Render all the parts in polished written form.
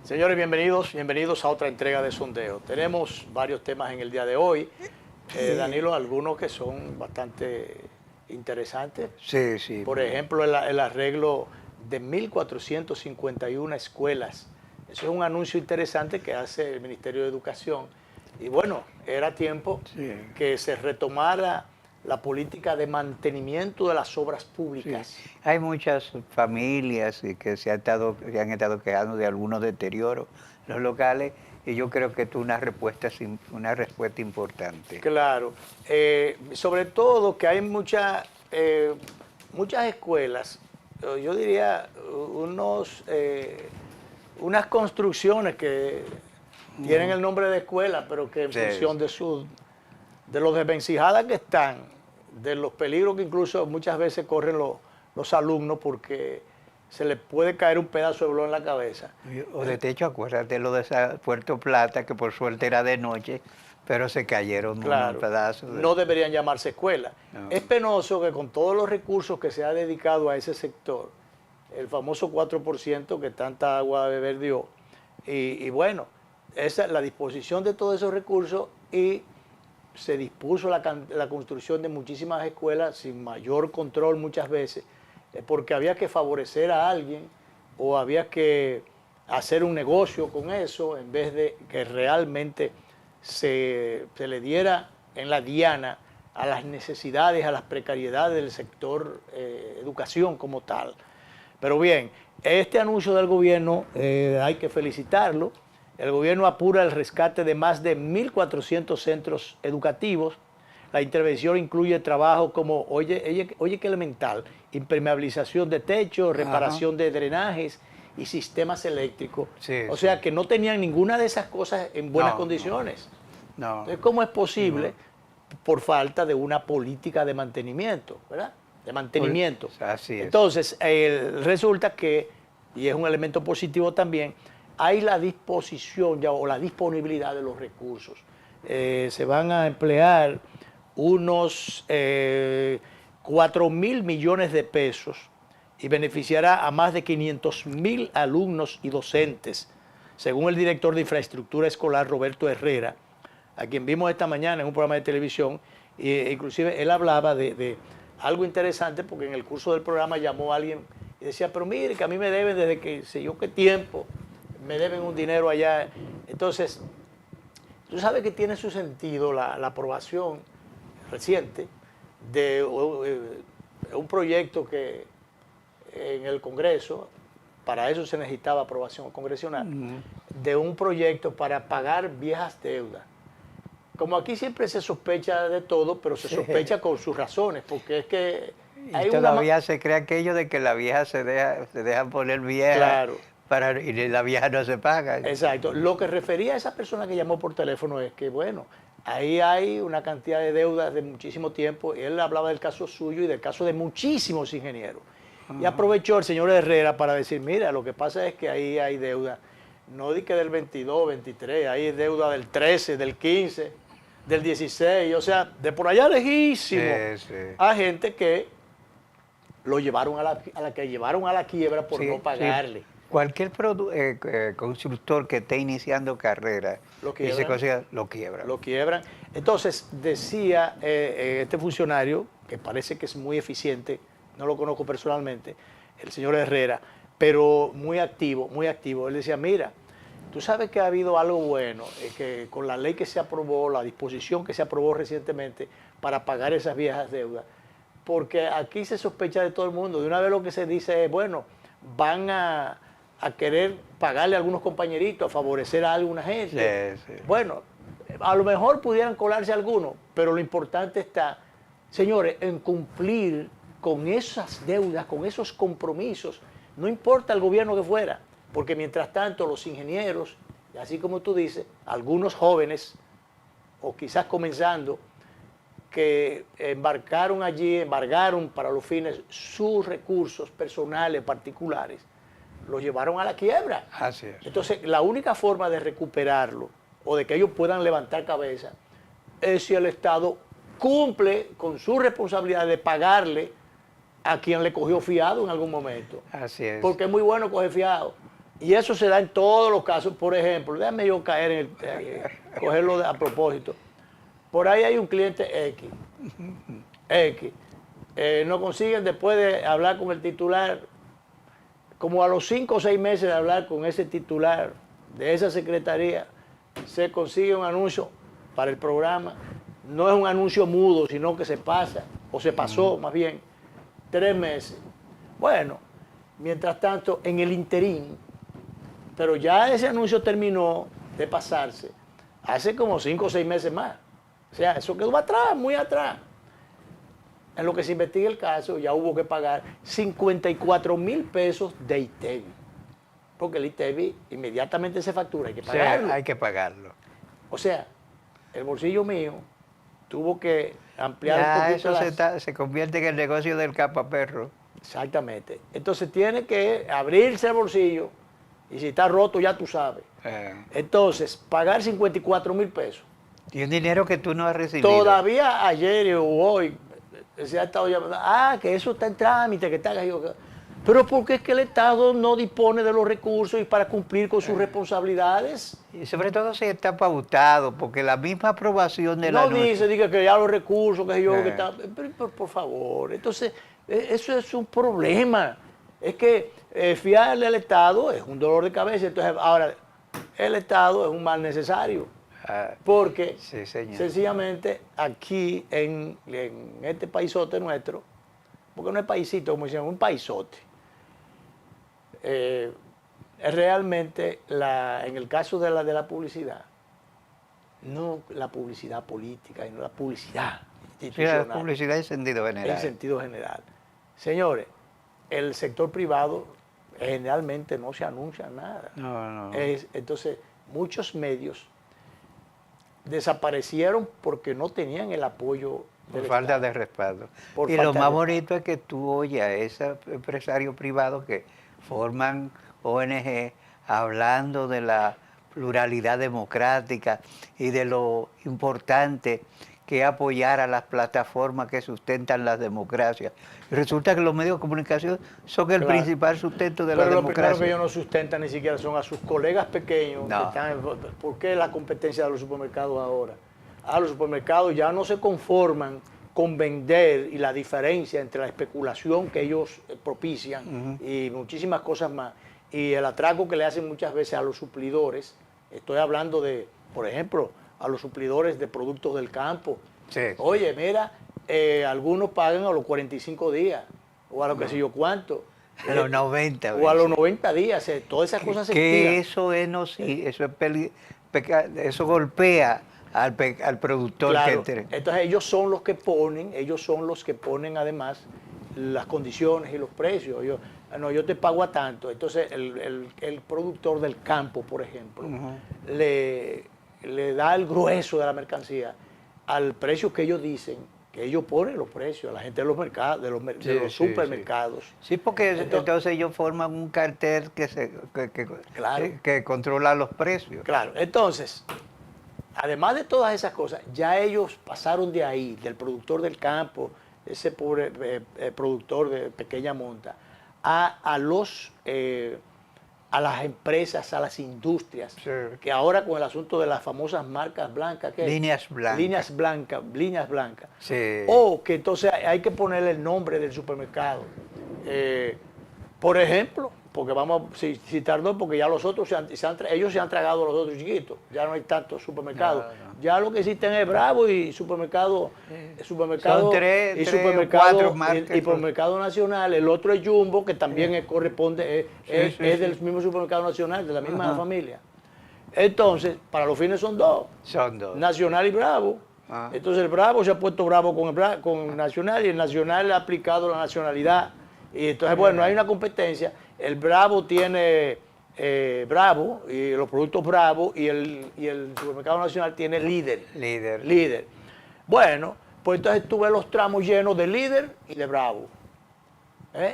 Señores, bienvenidos a otra entrega de Sondeo. Tenemos varios temas en el día de hoy. Danilo, algunos que son bastante interesantes. Sí, sí. Por ejemplo, el arreglo de 1.451 escuelas. Eso es un anuncio interesante que hace el Ministerio de Educación. Y bueno, era tiempo que se retomara la política de mantenimiento de las obras públicas. Sí. Hay muchas familias que se han estado quejando de algunos deterioros en los locales y yo creo que es una respuesta importante. Claro, sobre todo que hay muchas escuelas, yo diría unas construcciones que tienen el nombre de escuela, pero que en función de lo desvencijadas que están, de los peligros que incluso muchas veces corren los alumnos porque se les puede caer un pedazo de blog en la cabeza. O de techo, acuérdate lo de Puerto Plata, que por suerte era de noche, pero se cayeron unos pedazos. No deberían llamarse escuela. No. Es penoso que con todos los recursos que se ha dedicado a ese sector, el famoso 4% que tanta agua a beber dio, y bueno, esa es la disposición de todos esos recursos y se dispuso la construcción de muchísimas escuelas sin mayor control muchas veces, porque había que favorecer a alguien o había que hacer un negocio con eso en vez de que realmente se le diera en la diana a las necesidades, a las precariedades del sector educación como tal. Pero bien, este anuncio del gobierno hay que felicitarlo. El gobierno apura el rescate de más de 1.400 centros educativos. La intervención incluye trabajo como, oye qué elemental, impermeabilización de techos, reparación de drenajes y sistemas eléctricos. O sea que no tenían ninguna de esas cosas en buenas condiciones. No. Entonces, ¿cómo es posible? Por falta de una política de mantenimiento, ¿verdad? De mantenimiento. Así es. Entonces, resulta que, y es un elemento positivo también, hay la disposición ya o la disponibilidad de los recursos. Se van a emplear unos 4.000 millones de pesos y beneficiará a más de 500.000 alumnos y docentes, según el director de infraestructura escolar, Roberto Herrera, a quien vimos esta mañana en un programa de televisión. Inclusive él hablaba de algo interesante, porque en el curso del programa llamó a alguien y decía, pero mire, que a mí me deben desde que sé yo qué tiempo, me deben un dinero allá. Entonces, tú sabes que tiene su sentido la aprobación reciente de un proyecto que en el Congreso, para eso se necesitaba aprobación congresional, de un proyecto para pagar viejas deudas. Como aquí siempre se sospecha de todo, pero se sospecha con sus razones, porque es que hay todavía se cree aquello de que la vieja se deja poner vieja. Claro. Y la vieja no se paga. Exacto. Lo que refería a esa persona que llamó por teléfono es que, bueno, ahí hay una cantidad de deudas de muchísimo tiempo. Y él hablaba del caso suyo y del caso de muchísimos ingenieros. Y aprovechó el señor Herrera para decir, mira, lo que pasa es que ahí hay deuda, no di que del 22, 23, hay deuda del 13, del 15, del 16, o sea, de por allá lejísimo, a gente que lo llevaron a la quiebra por no pagarle. Cualquier constructor que esté iniciando carrera lo quiebran. Entonces, decía este funcionario, que parece que es muy eficiente, no lo conozco personalmente, el señor Herrera, pero muy activo. Él decía, mira, tú sabes que ha habido algo bueno, que con la ley que se aprobó, la disposición que se aprobó recientemente para pagar esas viejas deudas, porque aquí se sospecha de todo el mundo. De una vez lo que se dice es, bueno, van a querer pagarle a algunos compañeritos, a favorecer a alguna gente. Bueno, a lo mejor pudieran colarse algunos, pero lo importante está, señores, en cumplir con esas deudas, con esos compromisos, no importa el gobierno que fuera, porque mientras tanto los ingenieros, así como tú dices, algunos jóvenes, o quizás comenzando, que embargaron para los fines sus recursos personales, particulares, los llevaron a la quiebra. Así es. Entonces, la única forma de recuperarlo o de que ellos puedan levantar cabeza es si el Estado cumple con su responsabilidad de pagarle a quien le cogió fiado en algún momento. Así es. Porque es muy bueno coger fiado, Y eso se da en todos los casos. Por ejemplo, déjame yo caer en cogerlo a propósito. Por ahí hay un cliente X. No consiguen después de hablar con el titular, como a los 5 o 6 meses de hablar con ese titular de esa secretaría, se consigue un anuncio para el programa. No es un anuncio mudo, sino que se pasa, o se pasó más bien, 3 meses. Bueno, mientras tanto, en el interín, pero ya ese anuncio terminó de pasarse hace como 5 o 6 meses más. O sea, eso quedó atrás, muy atrás. En lo que se investiga el caso, ya hubo que pagar 54,000 pesos de ITEVI. Porque el ITEVI inmediatamente se factura, hay que pagarlo. Sí, hay que pagarlo. O sea, el bolsillo mío tuvo que ampliar Ya un poquito eso se convierte en el negocio del capaperro. Exactamente. Entonces tiene que abrirse el bolsillo y si está roto ya tú sabes. Entonces, pagar 54,000 pesos. Y un dinero que tú no has recibido. Todavía ayer o hoy se ha estado llamando, que eso está en trámite, que está... Pero porque es que el Estado no dispone de los recursos y para cumplir con sus responsabilidades. Y sobre todo si está pautado, porque la misma aprobación de la... No dice que ya los recursos, que yo, que está... Pero, por favor, entonces, eso es un problema. Es que fiarle al Estado es un dolor de cabeza. Entonces, ahora, el Estado es un mal necesario. Porque sí, sencillamente aquí en este paisote nuestro, porque no es paisito, como decían, un paisote, realmente en el caso de la publicidad, no la publicidad política, sino la publicidad institucional. Sí, la publicidad en sentido general. En sentido general. Señores, el sector privado generalmente no se anuncia nada. No. Entonces, muchos medios desaparecieron porque no tenían el apoyo por falta de respaldo. Y lo más bonito es que tú oyes a esos empresarios privados que forman ONG hablando de la pluralidad democrática y de lo importante que es apoyar a las plataformas que sustentan las democracias. Y resulta que los medios de comunicación son el principal sustento de la democracia. Pero lo primero que ellos no sustentan ni siquiera son a sus colegas pequeños. No. ¿Por qué la competencia de los supermercados ahora? Los supermercados ya no se conforman con vender y la diferencia entre la especulación que ellos propician y muchísimas cosas más, y el atraco que le hacen muchas veces a los suplidores. Estoy hablando de, por ejemplo, a los suplidores de productos del campo. Sí. Oye, mira, algunos pagan a los 45 días, o a lo que sé yo cuánto. A los 90. O a los 90 días, todas esas cosas se estiran. Eso es, eso golpea al productor. Claro. Entonces ellos son los que ponen además las condiciones y los precios. Yo te pago a tanto. Entonces el productor del campo, por ejemplo, le da el grueso de la mercancía al precio que ellos dicen, que ellos ponen los precios a la gente de los mercados, de los supermercados. Sí, porque entonces ellos forman un cartel que controla los precios. Claro, entonces, además de todas esas cosas, ya ellos pasaron de ahí, del productor del campo, ese pobre productor de pequeña monta, a las empresas, a las industrias, que ahora con el asunto de las famosas marcas blancas, líneas blancas, sí. O que entonces hay que ponerle el nombre del supermercado. Por ejemplo, porque vamos a citar dos, porque ya los otros ellos se han tragado los otros chiquitos, ya no hay tantos supermercados. No. Ya lo que existen es Bravo y supermercado, son tres, cuatro marcas. Y supermercado nacional. El otro es Jumbo, que también corresponde, es del mismo supermercado nacional, de la misma familia. Entonces, para los fines son dos. Nacional y Bravo. Entonces el Bravo se ha puesto bravo con Nacional y el Nacional ha aplicado la nacionalidad. Y entonces, bueno, hay una competencia. El Bravo tiene Bravo y los productos Bravo y el supermercado nacional tiene Líder. Bueno, pues entonces tú ves los tramos llenos de Líder y de Bravo.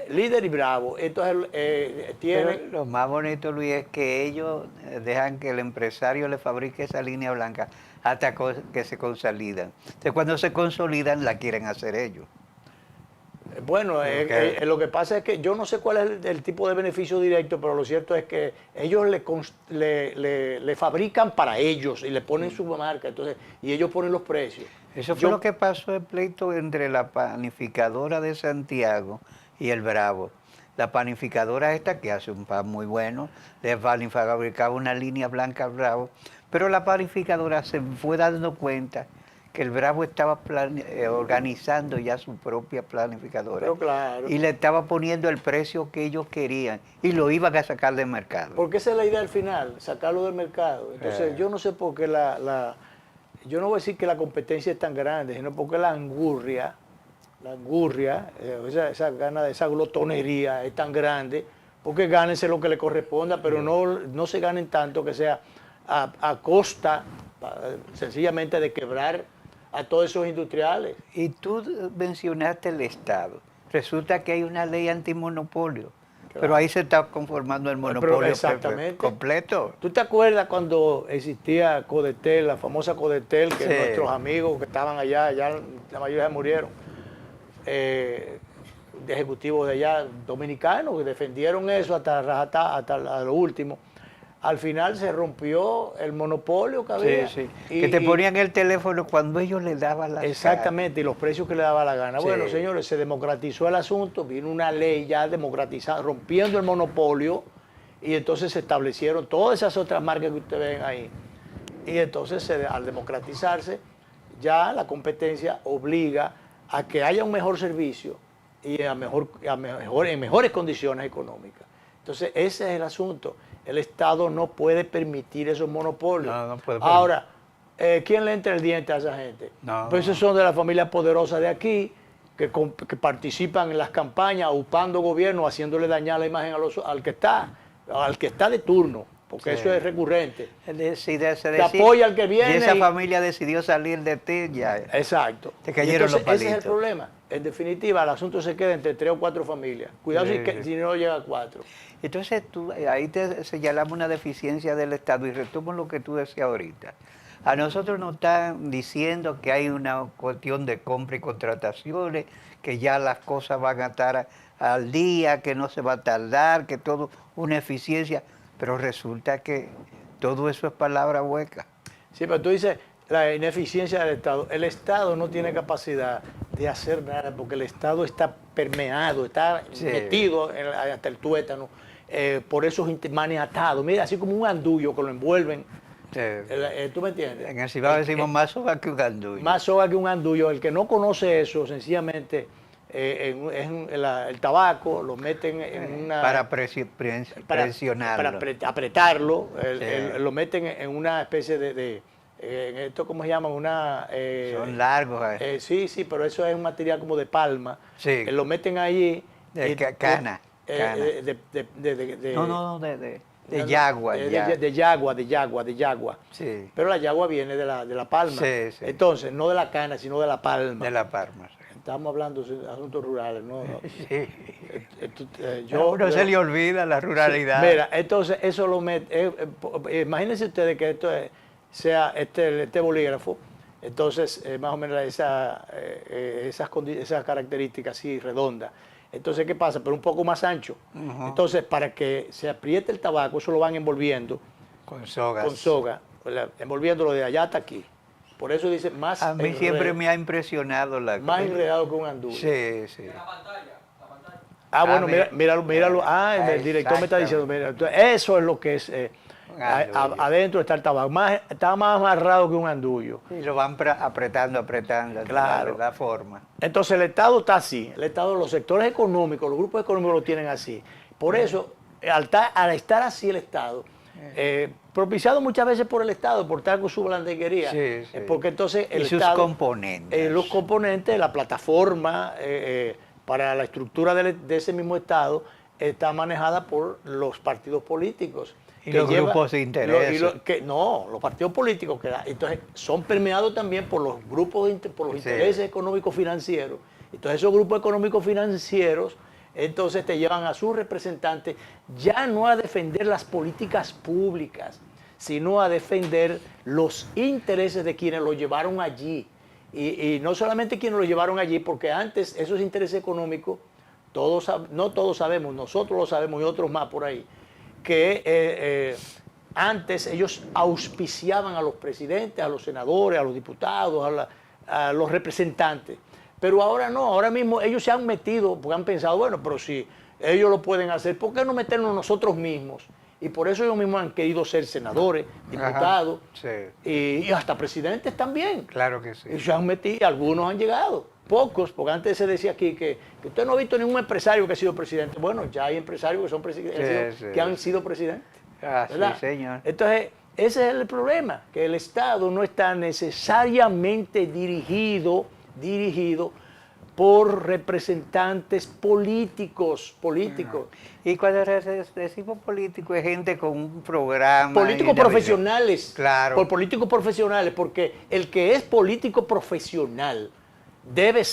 Líder y Bravo. Entonces Pero lo más bonito, Luis, es que ellos dejan que el empresario le fabrique esa línea blanca hasta que se consolidan. Entonces cuando se consolidan la quieren hacer ellos. Bueno, lo que pasa es que yo no sé cuál es el tipo de beneficio directo, pero lo cierto es que ellos le fabrican para ellos y le ponen su marca, entonces, y ellos ponen los precios. Eso fue lo que pasó el pleito entre la panificadora de Santiago y el Bravo. La panificadora esta, que hace un pan muy bueno, le fabricaba una línea blanca al Bravo, pero la panificadora se fue dando cuenta que el Bravo estaba organizando ya su propia planificadora. Pero claro. Y le estaba poniendo el precio que ellos querían y lo iban a sacar del mercado. Porque esa es la idea al final, sacarlo del mercado. Entonces yo no sé por qué yo no voy a decir que la competencia es tan grande, sino porque la angurria, esa gana de esa glotonería es tan grande, porque gánense lo que le corresponda, pero no se ganen tanto que sea a costa sencillamente de quebrar a todos esos industriales. Y tú mencionaste el Estado. Resulta que hay una ley antimonopolio, claro, pero ahí se está conformando el monopolio completo. ¿Tú te acuerdas cuando existía Codetel, la famosa Codetel, que sí, nuestros amigos que estaban allá, ya la mayoría murieron, de ejecutivos de allá dominicanos que defendieron eso hasta lo último? Al final se rompió el monopolio que había. Sí, sí. Que te ponían el teléfono cuando ellos le daban la gana. Exactamente, y los precios que le daba la gana. Sí. Bueno, señores, se democratizó el asunto, vino una ley ya democratizada, rompiendo el monopolio, y entonces se establecieron todas esas otras marcas que ustedes ven ahí. Y entonces, al democratizarse, ya la competencia obliga a que haya un mejor servicio y en mejores condiciones económicas. Entonces, ese es el asunto. El Estado no puede permitir esos monopolios. No puede. Ahora, ¿quién le entra el diente a esa gente? Pues esos son de las familias poderosas de aquí, que participan en las campañas, upando gobierno, haciéndole dañar la imagen al que está de turno, porque sí, eso es recurrente. Te apoya al que viene. Y esa familia decidió salir de ti, ya. Exacto. Te cayeron los palitos. Ese es el problema. En definitiva, el asunto se queda entre 3 o 4 familias. Cuidado si no llega a 4. Entonces, ahí te señalamos una deficiencia del Estado y retomo lo que tú decías ahorita. A nosotros nos están diciendo que hay una cuestión de compra y contrataciones, que ya las cosas van a estar al día, que no se va a tardar, que todo una eficiencia, pero resulta que todo eso es palabra hueca. Sí, pero tú dices la ineficiencia del Estado. El Estado no tiene capacidad de hacer nada porque el Estado está permeado, está metido hasta el tuétano por esos maniatados. Mira, así como un andullo que lo envuelven. ¿Tú me entiendes? En el Cibao decimos más soga que un andullo. Más soga que un andullo. El que no conoce eso, sencillamente, el tabaco lo meten en una... Para presionarlo. Para apretarlo, lo meten en una especie de esto, ¿cómo se llama? Son largos. Sí, pero eso es un material como de palma. Sí. Lo meten allí. Cana. De yagua. De yagua. Sí. Pero la yagua viene de la palma. Sí. Entonces, no de la cana, sino de la palma. De la palma. Estamos hablando de asuntos rurales, ¿no? Sí. No se le olvida la ruralidad. Sí, mira, entonces eso lo mete. Imagínense ustedes que esto sea este bolígrafo, entonces más o menos esas características así redondas. Entonces, ¿qué pasa? Pero un poco más ancho. Entonces, para que se apriete el tabaco, eso lo van envolviendo con sogas. Con soga, envolviéndolo de allá hasta aquí. Por eso dice más. A mí siempre me ha impresionado más enredado que un andullo. Sí. La pantalla. Bueno, míralo. El director me está diciendo, mira, entonces, eso es lo que es. Adentro está el tabaco. Está más amarrado que un andullo. Y lo van apretando. Claro. De la forma. Entonces el Estado está así. El Estado, los sectores económicos, los grupos económicos lo tienen así. Por eso, al estar así el Estado, propiciado muchas veces por el Estado, por estar con su blandeguería, porque entonces el sus Estado, componentes. Los componentes, la plataforma para la estructura de ese mismo Estado está manejada por los partidos políticos. Y los grupos de interés. Los partidos políticos entonces son permeados también por los grupos por los intereses económicos financieros. Entonces esos grupos económicos financieros entonces te llevan a sus representantes ya no a defender las políticas públicas, sino a defender los intereses de quienes lo llevaron allí. y no solamente quienes lo llevaron allí, porque antes esos intereses económicos, no todos sabemos, nosotros lo sabemos y otros más por ahí, que antes ellos auspiciaban a los presidentes, a los senadores, a los diputados, a los representantes. Pero ahora no, ahora mismo ellos se han metido, porque han pensado, bueno, pero si ellos lo pueden hacer, ¿por qué no meternos nosotros mismos? Y por eso ellos mismos han querido ser senadores, diputados, y hasta presidentes también. Claro que sí. Y se han metido, algunos han llegado, pocos, porque antes se decía aquí que usted no ha visto ningún empresario que ha sido presidente. Bueno, ya hay empresarios que son presidentes, que han sido presidentes. Sí, señor. Entonces, ese es el problema, que el Estado no está necesariamente dirigido por representantes políticos. Y cuando decimos político es gente con un programa. Políticos profesionales. Claro. Por políticos profesionales, porque el que es político profesional debe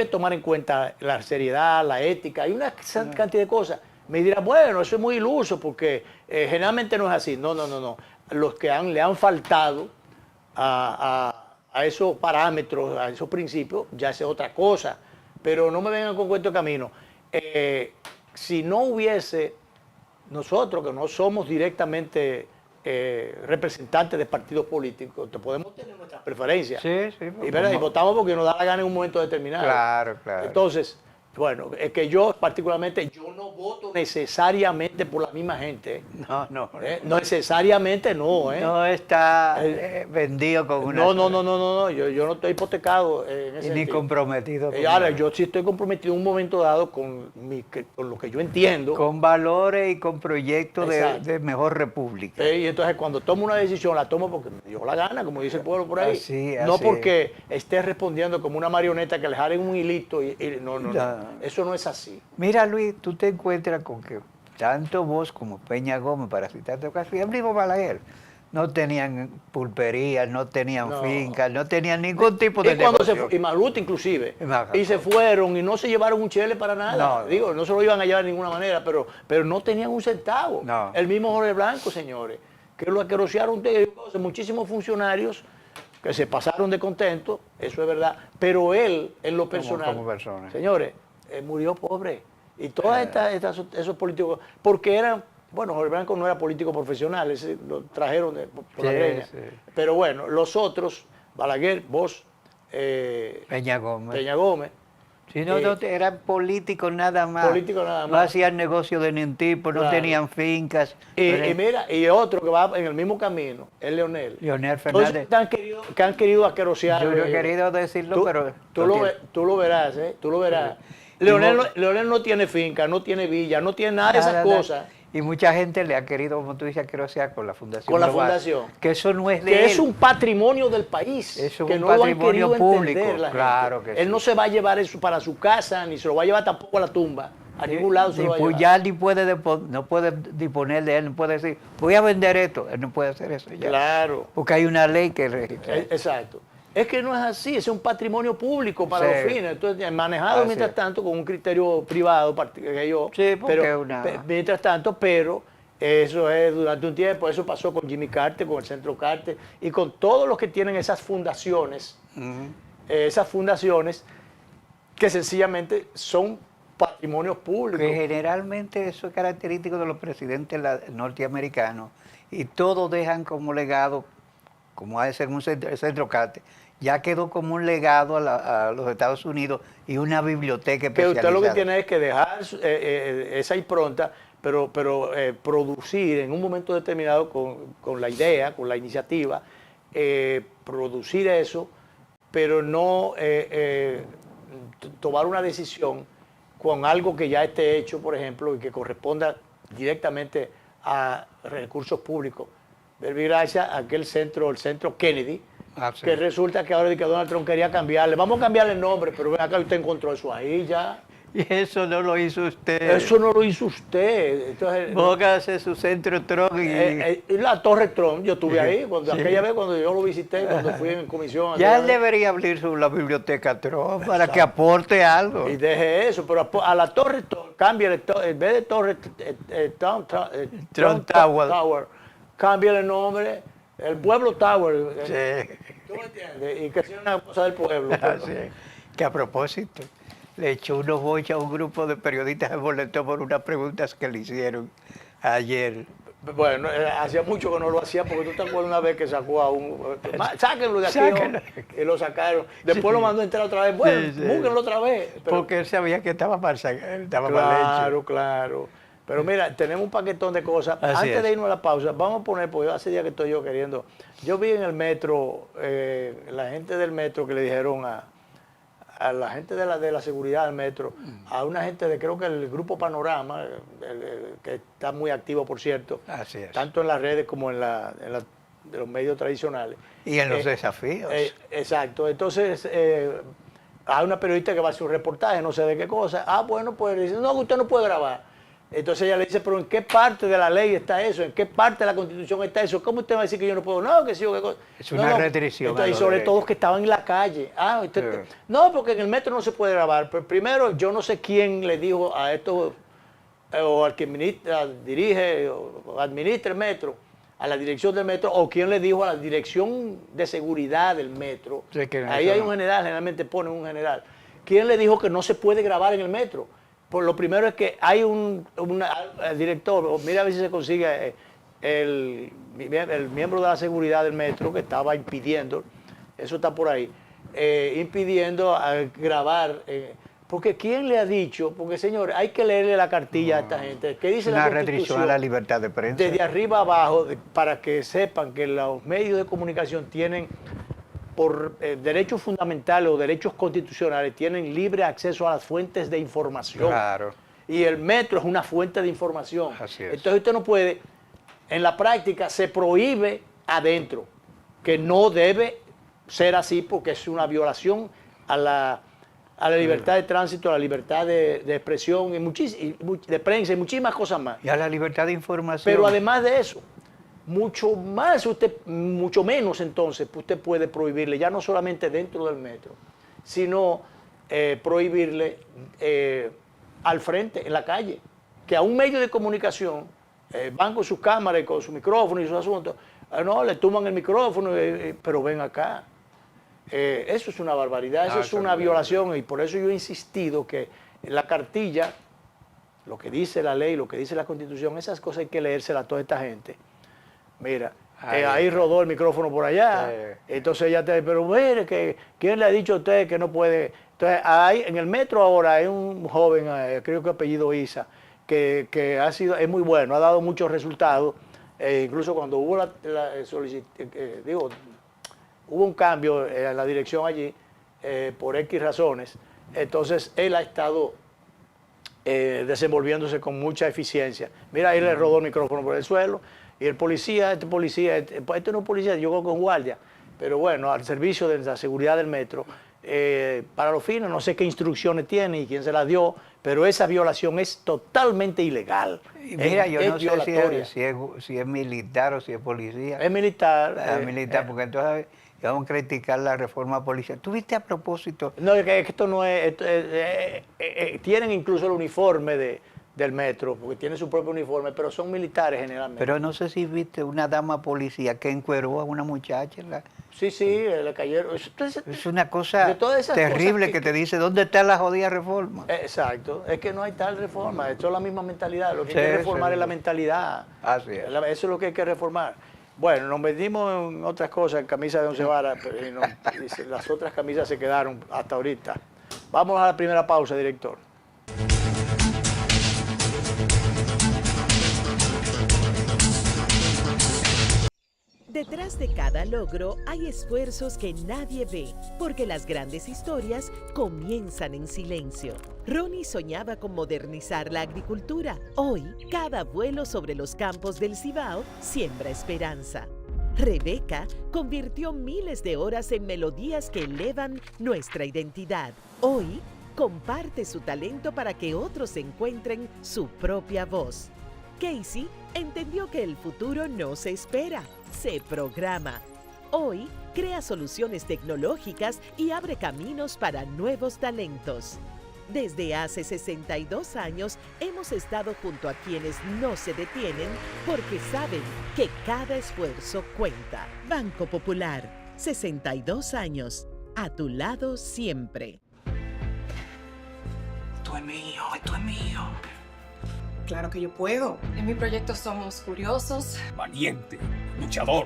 tomar en cuenta la seriedad, la ética, y una cantidad de cosas. Me dirán, bueno, eso es muy iluso, porque generalmente no es así. No. Los que le han faltado a esos parámetros, a esos principios, ya es otra cosa. Pero no me vengan con cuento de camino. Si no hubiese nosotros, que no somos directamente representantes de partidos políticos, podemos tener nuestras preferencias. Y votamos porque nos da la gana en un momento determinado. Claro. Entonces, bueno, es que yo particularmente, yo no voto necesariamente por la misma gente. No. No necesariamente no. No está vendido con una... No, yo no estoy hipotecado en ese ni sentido. Comprometido. Ahora, yo sí estoy comprometido en un momento dado con lo que yo entiendo. Con valores y con proyectos de mejor república. Y entonces cuando tomo una decisión, la tomo porque me dio la gana, como dice el pueblo por ahí. Así no porque esté respondiendo como una marioneta que le jalen un hilito. No. Eso no es así. Mira, Luis, tú te encuentras con que tanto vos como Peña Gómez, para citarte ocasión, y el mismo Balaguer, no tenían pulperías, no tenían fincas, no tenían ningún tipo de negocio. Y Maluta inclusive. Y se fueron y no se llevaron un chele para nada. No se lo iban a llevar de ninguna manera, pero no tenían un centavo. El mismo Jorge Blanco, señores, que lo aquerosearon muchísimos funcionarios que se pasaron de contento, eso es verdad, pero él, en lo personal, como persona. Señores, murió pobre. Y todos esos políticos, porque eran, bueno, Jorge Blanco no era político profesional, ese lo trajeron por la greña. Pero bueno, los otros, Balaguer, vos, Peña Gómez. Si no, eran políticos nada más. No hacían negocio de ningún tipo, no tenían fincas. Y otro que va en el mismo camino, es Leonel. Leonel Fernández. Que han querido aquerosear. Yo he querido decirlo, pero... Tú lo verás, tú lo verás. Leonel no tiene finca, no tiene villa, no tiene nada de esas cosas. Y mucha gente le ha querido, como tú dices, aquerosear con la fundación. Con la fundación. Que eso no es de él. Que es un patrimonio del país. Eso es que un no patrimonio lo han público. Claro que sí. Él no se va a llevar eso para su casa, ni se lo va a llevar tampoco a la tumba. A ningún lado se lo va a llevar. Ya no puede disponer de él, no puede decir, voy a vender esto. Él no puede hacer eso ya. Claro. Porque hay una ley que registra. Exacto. Es que no es así, es un patrimonio público para los fines. Entonces, manejado mientras tanto con un criterio privado, que yo. Mientras tanto, pero eso es durante un tiempo, eso pasó con Jimmy Carter, con el Centro Carter y con todos los que tienen esas fundaciones, que sencillamente son patrimonios públicos. Que generalmente eso es característico de los presidentes norteamericanos y todos dejan como legado, como ha de ser un Centro Carter, ya quedó como un legado a los Estados Unidos y una biblioteca especializada. Que usted lo que tiene es que dejar esa impronta, pero producir en un momento determinado con la idea, con la iniciativa, producir eso, pero no tomar una decisión con algo que ya esté hecho, por ejemplo, y que corresponda directamente a recursos públicos. Gracias a aquel centro, el Centro Kennedy, que resulta que ahora que Donald Trump quería cambiarle. Vamos a cambiarle el nombre, pero acá usted encontró eso ahí ya. Y eso no lo hizo usted. Eso no lo hizo usted. Entonces, Boca hace su Centro Trump y la Torre Trump, yo estuve ahí, aquella vez cuando yo lo visité, cuando fui en comisión. Ya él debería abrir la biblioteca Trump para que aporte algo. Y deje eso, pero a la Torre Trump, cámbiale, en vez de Torre Trump Tower, cámbiale el nombre, El Pueblo Tower. ¿Tú me entiendes? Y que sea una cosa del pueblo. Sí. Que a propósito, le echó unos boches a un grupo de periodistas que molestó por unas preguntas que le hicieron ayer. Bueno, hacía mucho que no lo hacía, porque tú te acuerdas una vez que sacó a un... Sáquenlo de aquí, y lo sacaron. Después lo mandó a entrar otra vez. Bueno, búsquenlo otra vez. Pero, porque él sabía que estaba mal hecho. Claro. Pero mira, tenemos un paquetón de cosas. Antes de irnos a la pausa, vamos a poner, porque hace días que estoy yo queriendo... Yo vi en el metro, la gente del metro que le dijeron a la gente de la seguridad del metro, a una gente de, creo que el Grupo Panorama, que está muy activo, por cierto, tanto en las redes como en los medios tradicionales. Y en los desafíos. Exacto. Entonces, hay una periodista que va a hacer un reportaje, no sé de qué cosa. Bueno, pues dice, no, usted no puede grabar. Entonces ella le dice, pero ¿en qué parte de la ley está eso? ¿En qué parte de la Constitución está eso? ¿Cómo usted va a decir que yo no puedo? No, que sí o qué cosa. Es una restricción. Entonces, y sobre todo que estaban en la calle. No, porque en el metro no se puede grabar. Pero primero, yo no sé quién le dijo a esto, o al que dirige o administra el metro, a la dirección del metro, o quién le dijo a la dirección de seguridad del metro. Sí, ahí hay un general, generalmente ponen un general. ¿Quién le dijo que no se puede grabar en el metro? Por lo primero es que hay el director, mira a ver si se consigue el miembro de la seguridad del metro que estaba impidiendo, eso está por ahí, impidiendo grabar. Porque ¿quién le ha dicho? Porque, señor, hay que leerle la cartilla a esta gente. ¿Qué dice la Constitución? Una restricción a la libertad de prensa. Desde arriba abajo, para que sepan que los medios de comunicación tienen, por derechos fundamentales o derechos constitucionales, tienen libre acceso a las fuentes de información. Claro. Y el metro es una fuente de información. Así es. Entonces usted no puede, en la práctica se prohíbe adentro, que no debe ser así porque es una violación a la libertad de tránsito, a la libertad de expresión, de prensa y muchísimas cosas más. Y a la libertad de información. Pero además de eso, mucho menos entonces usted puede prohibirle, ya no solamente dentro del metro, sino prohibirle al frente, en la calle, que a un medio de comunicación van con sus cámaras y con su micrófono y sus asuntos, no, le tumban el micrófono, pero ven acá. Eso es una barbaridad, eso es una violación, y por eso yo he insistido que la cartilla, lo que dice la ley, lo que dice la Constitución, esas cosas hay que leérselas a toda esta gente. Mira, ahí rodó el micrófono por allá, entonces ella pero mire, ¿quién le ha dicho a usted que no puede? Entonces, en el metro ahora hay un joven, creo que apellido Isa, que es muy bueno, ha dado muchos resultados, incluso cuando hubo hubo un cambio en la dirección allí, por X razones, entonces él ha estado desenvolviéndose con mucha eficiencia. Mira, ahí le rodó el micrófono por el suelo, y el policía, este no es un policía, yo creo que es un guardia, pero bueno, al servicio de la seguridad del metro, para los fines, no sé qué instrucciones tiene y quién se las dio, pero esa violación es totalmente ilegal. Mira, yo no sé si es militar o si es policía. Es militar. Es militar, porque entonces vamos a criticar la reforma policial. ¿Tuviste a propósito? No, es que esto no es... tienen incluso el uniforme del metro, porque tiene su propio uniforme, pero son militares generalmente. Pero no sé si viste una dama policía que encueró a una muchacha. Sí, le cayeron. Es una cosa terrible que te dice, ¿dónde está la jodida reforma? Exacto, es que no hay tal reforma, esto es la misma mentalidad, lo que hay que reformar es la mentalidad. Así es. Eso es lo que hay que reformar. Bueno, nos metimos en otras cosas, en camisa de 11 varas, pero las otras camisas se quedaron hasta ahorita. Vamos a la primera pausa, director. Detrás de cada logro hay esfuerzos que nadie ve, porque las grandes historias comienzan en silencio. Ronnie soñaba con modernizar la agricultura. Hoy, cada vuelo sobre los campos del Cibao siembra esperanza. Rebeca convirtió miles de horas en melodías que elevan nuestra identidad. Hoy, comparte su talento para que otros encuentren su propia voz. Casey entendió que el futuro no se espera, se programa. Hoy, crea soluciones tecnológicas y abre caminos para nuevos talentos. Desde hace 62 años hemos estado junto a quienes no se detienen porque saben que cada esfuerzo cuenta. Banco Popular, 62 años, a tu lado siempre. Esto es mío, esto es mío. Claro que yo puedo. En mi proyecto somos curiosos, valiente, luchador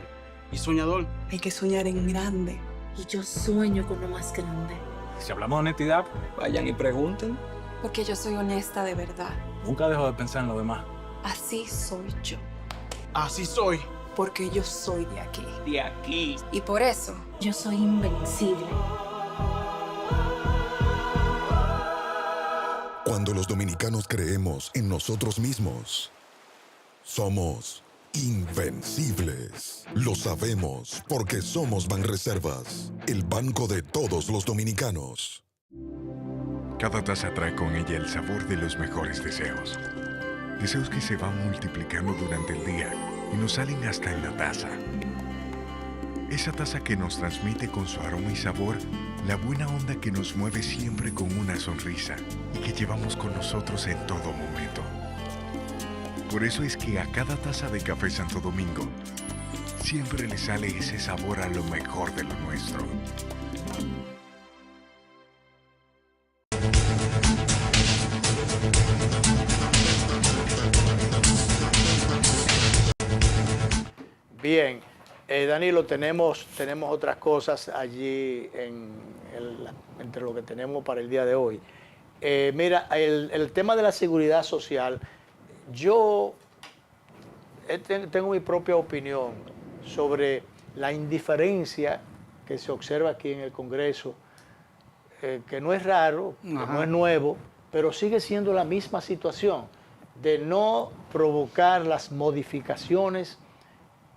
y soñador. Hay que soñar en grande. Y yo sueño con lo más grande. Si hablamos de honestidad, Vayan y pregunten. porque yo soy honesta de verdad. nunca dejo de pensar en lo demás. Así soy yo. Así soy. Porque yo soy de aquí. De aquí. Y por eso, Yo soy invencible. Cuando los dominicanos creemos en nosotros mismos, somos invencibles. Lo sabemos porque somos Banreservas, el banco de todos los dominicanos. Cada taza trae con ella el sabor de los mejores deseos. Deseos que se van multiplicando durante el día y nos salen hasta en la taza. Esa taza que nos transmite con su aroma y sabor la buena onda que nos mueve siempre con una sonrisa y que llevamos con nosotros en todo momento. Por eso es que a cada taza de Café Santo Domingo siempre le sale ese sabor a lo mejor de lo nuestro. Bien, Danilo, tenemos otras cosas allí entre lo que tenemos para el día de hoy. Mira, el tema de la seguridad social, yo tengo mi propia opinión sobre la indiferencia que se observa aquí en el Congreso, que no es raro, que no es nuevo, pero sigue siendo la misma situación de no provocar las modificaciones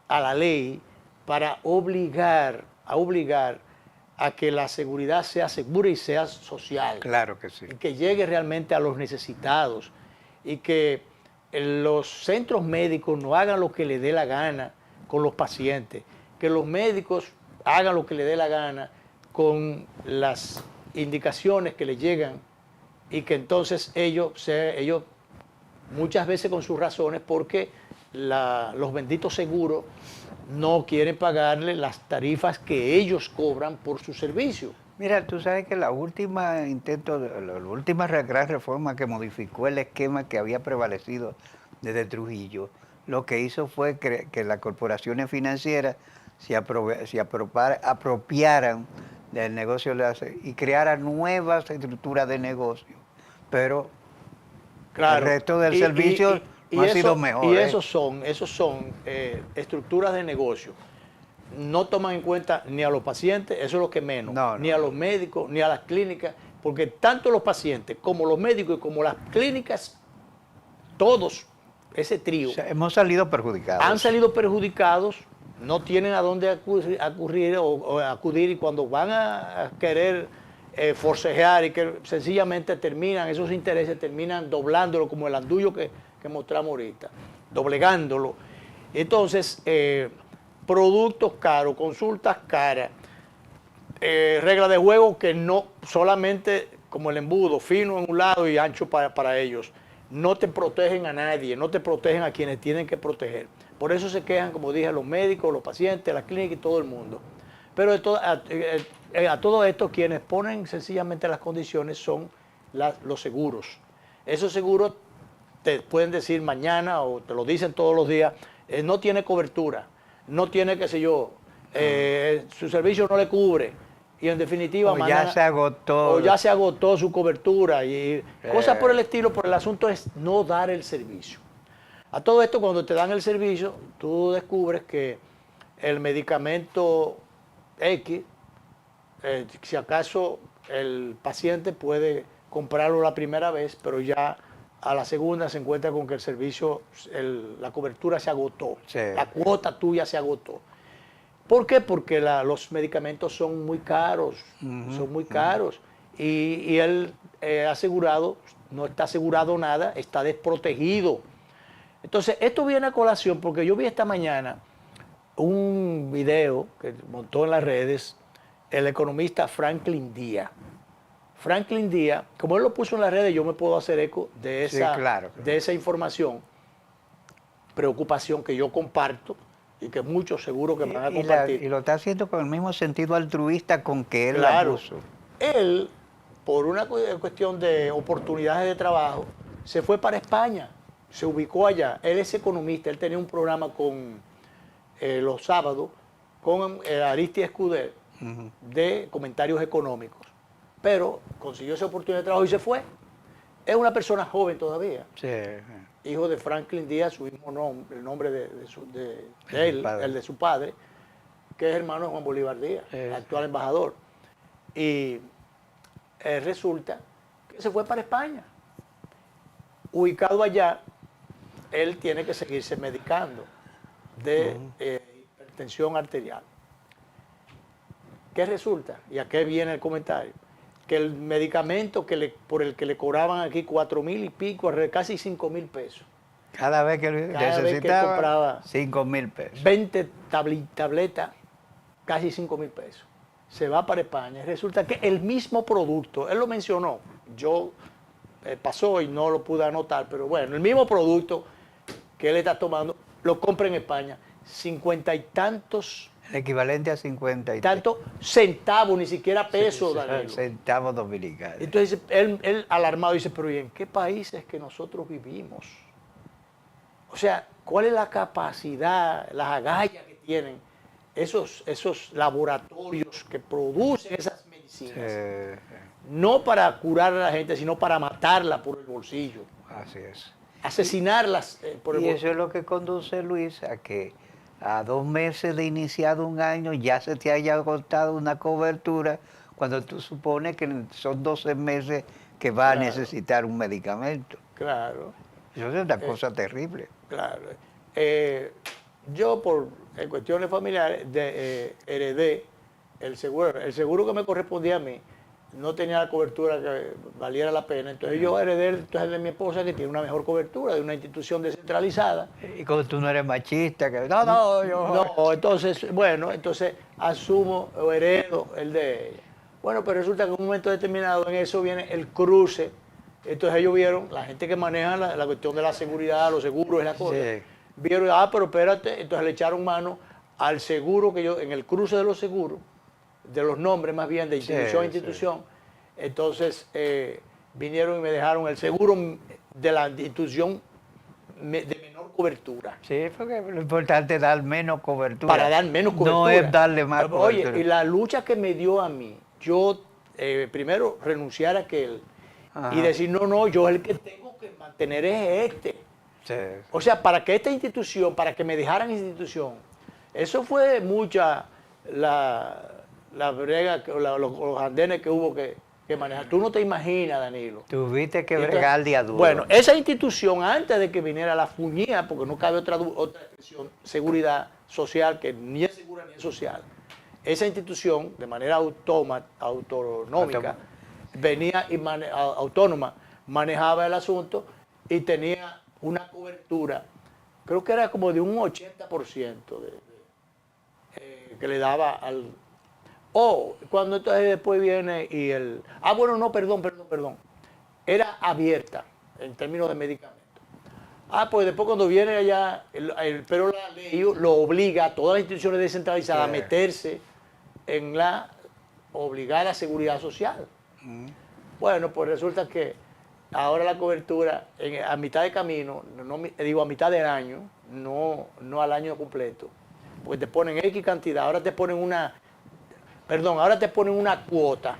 a la ley para obligar a que la seguridad sea segura y sea social. Claro que sí. Y que llegue realmente a los necesitados y que los centros médicos no hagan lo que les dé la gana con los pacientes, que los médicos hagan lo que les dé la gana con las indicaciones que les llegan y que entonces ellos muchas veces con sus razones, porque los benditos seguros no quieren pagarle las tarifas que ellos cobran por su servicio. Mira, tú sabes que la última gran reforma que modificó el esquema que había prevalecido desde Trujillo, lo que hizo fue que las corporaciones financieras se apropiaran del negocio y crearan nuevas estructuras de negocio. Pero claro, el resto del servicio no ha sido mejor. Y esos son estructuras de negocio. No toman en cuenta ni a los pacientes, eso es lo que menos, ni a los médicos, ni a las clínicas, porque tanto los pacientes como los médicos y como las clínicas, todos, ese trío, hemos salido perjudicados. Han salido perjudicados, no tienen a dónde acudir y cuando van a querer forcejear y que sencillamente esos intereses terminan doblándolo como el andullo que mostramos ahorita, doblegándolo. Entonces, productos caros, consultas caras, reglas de juego que no solamente como el embudo, fino en un lado y ancho para ellos, no te protegen a nadie, no te protegen a quienes tienen que proteger. Por eso se quejan, como dije, los médicos, los pacientes, las clínicas y todo el mundo. Pero a todo esto quienes ponen sencillamente las condiciones son los seguros. Esos seguros te pueden decir mañana o te lo dicen todos los días, no tiene cobertura, no tiene, qué sé yo, su servicio no le cubre y en definitiva mañana, ya se agotó su cobertura y cosas por el estilo, pero el asunto es no dar el servicio. A todo esto, cuando te dan el servicio, tú descubres que el medicamento X, si acaso el paciente puede comprarlo la primera vez, pero ya a la segunda se encuentra con que el servicio, la cobertura se agotó, la cuota tuya se agotó. ¿Por qué? Porque los medicamentos son muy caros, y el asegurado no está asegurado nada, está desprotegido. Entonces, esto viene a colación porque yo vi esta mañana un video que montó en las redes el economista Franklin Díaz. Franklin Díaz, como él lo puso en las redes, yo me puedo hacer eco de esa, claro. de esa información, preocupación que yo comparto y que muchos seguro que van a compartir. Y lo está haciendo con el mismo sentido altruista con que él Claro. la puso. Él, por una cuestión de oportunidades de trabajo, se fue para España, se ubicó allá. Él es economista, él tenía un programa con los sábados con Aristi Escudero de comentarios económicos, pero consiguió esa oportunidad de trabajo y se fue. Es una persona joven todavía. Sí. Hijo de Franklin Díaz, su mismo nombre, el nombre de él, el de su padre, que es hermano de Juan Bolívar Díaz, actual embajador. Y resulta que se fue para España. Ubicado allá, él tiene que seguirse medicando de hipertensión arterial. ¿Qué resulta? ¿Y a qué viene el comentario? Que el medicamento por el que le cobraban aquí 4,000 y pico, casi 5,000 pesos. Cada vez que necesitaba, compraba 5,000 pesos. 20 tabletas, casi 5,000 pesos. Se va para España. Resulta que el mismo producto, él lo mencionó, yo pasó y no lo pude anotar, pero bueno, el mismo producto que él está tomando, lo compra en España, 50 y tantos... El equivalente a 50 y tantos centavos, ni siquiera pesos, Danilo. Centavos dominicanos. Entonces él alarmado dice, pero ¿y en qué países que nosotros vivimos? O sea, ¿cuál es la capacidad, las agallas que tienen esos laboratorios que producen esas medicinas? No para curar a la gente, sino para matarla por el bolsillo. Así es. Asesinarlas por el bolsillo. Y eso es lo que conduce, Luis, a que a 2 meses de iniciado un año ya se te haya agotado una cobertura cuando tú supones que son 12 meses que va a necesitar un medicamento. Claro. Eso es una cosa terrible. Claro. Yo, por cuestiones familiares, heredé el seguro. El seguro que me correspondía a mí no tenía la cobertura que valiera la pena. Entonces yo heredé de mi esposa, que tiene una mejor cobertura, de una institución descentralizada. Y como tú no eres machista, que no, entonces, bueno, asumo o heredo el de ella. Bueno, pero resulta que en un momento determinado en eso viene el cruce. Entonces ellos vieron, la gente que maneja la cuestión de la seguridad, los seguros y las cosas, vieron, pero espérate, entonces le echaron mano al seguro que yo, en el cruce de los seguros, de los nombres más bien, de institución a institución. Entonces vinieron y me dejaron el seguro de la institución de menor cobertura. Sí, porque lo importante es dar menos cobertura. Para dar menos cobertura. No es darle más cobertura. Oye, y la lucha que me dio a mí, yo primero renunciar a aquel y decir, no, yo el que tengo que mantener es este. Sí. O sea, para que esta institución, para que me dejaran institución, eso fue mucha la brega, los andenes que hubo que manejar. Tú no te imaginas, Danilo. Tuviste que bregar día duro. Bueno, esa institución, antes de que viniera la fuñía, porque no cabe otra expresión, seguridad social, que ni es segura ni es social, esa institución, de manera autonómica, venía y autónoma, manejaba el asunto y tenía una cobertura, creo que era como de un 80% que le daba al... cuando entonces después viene y el... perdón. Era abierta en términos de medicamentos. Pues después cuando viene allá, pero la ley lo obliga a todas las instituciones descentralizadas a meterse en la obligada seguridad social. Bueno, pues resulta que ahora la cobertura a mitad de camino, a mitad del año, no al año completo, porque te ponen X cantidad, ahora te ponen una cuota